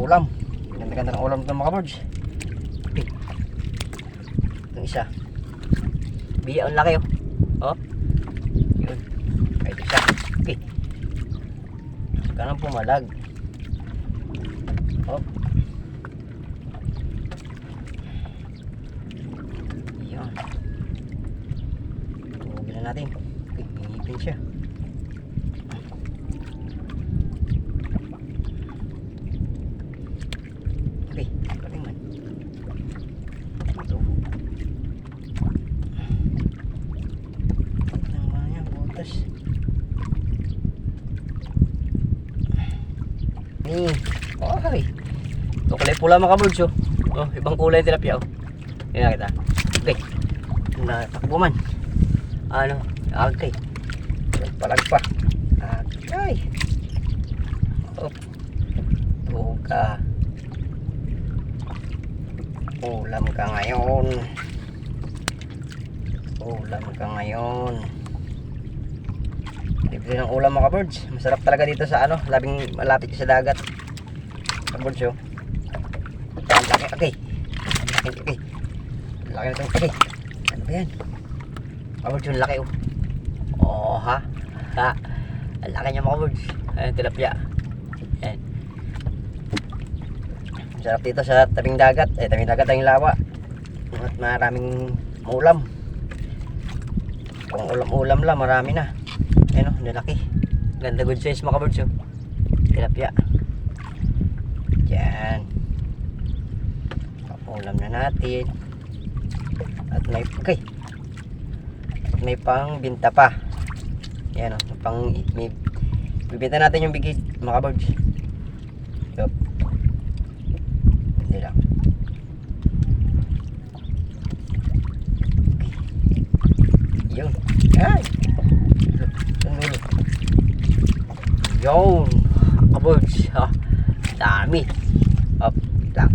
ulam. Ganda-ganda ng ulam ito mga kabards. Okay. Itong isa. Biya, ang laki oh. Yun. Kahit isa. Okay. Kanang pumalag. Oh. Yan. Tugin na natin. Okay, pinipin siya. Okay, galing man. Ito. Ang mga niya, butas. Okay. Ito kulay pula mga kabards oh. Oh, ibang kulay tilapia oh. Yan kita. Okay. Natakbo man. Ano? Okay. Palag pa. Okay. Oh. Tuga. Ulam ka ngayon. Ulam ka ngayon. Libre ng ulam mga birds. Masarap talaga dito sa ano, labing malapit sa dagat. Mga birds oh. Ang laki. Okay. Okay. Laki na ito. Okay. Ano ba yan? Mga birds yung laki oh. Oh ha. Ha. Ang laki niya mga birds. Ayan tilapia. Ayan. Masarap dito sa tabing dagat. Tabing dagat ang lawa. At maraming ulam. Kung ulam-ulam lang, marami na. Ayan o, lalaki. Ganda, good size mga kabards oh. Tilapia. Diyan. Ulam na natin. At may, okay. At may pang binta pa. Ayan o, pang, may, bibenta natin yung bigis mga kabards. Yup. Hindi lang. Yun. Ay! Yun. Kabards. Ha. Dami. Up. Lang.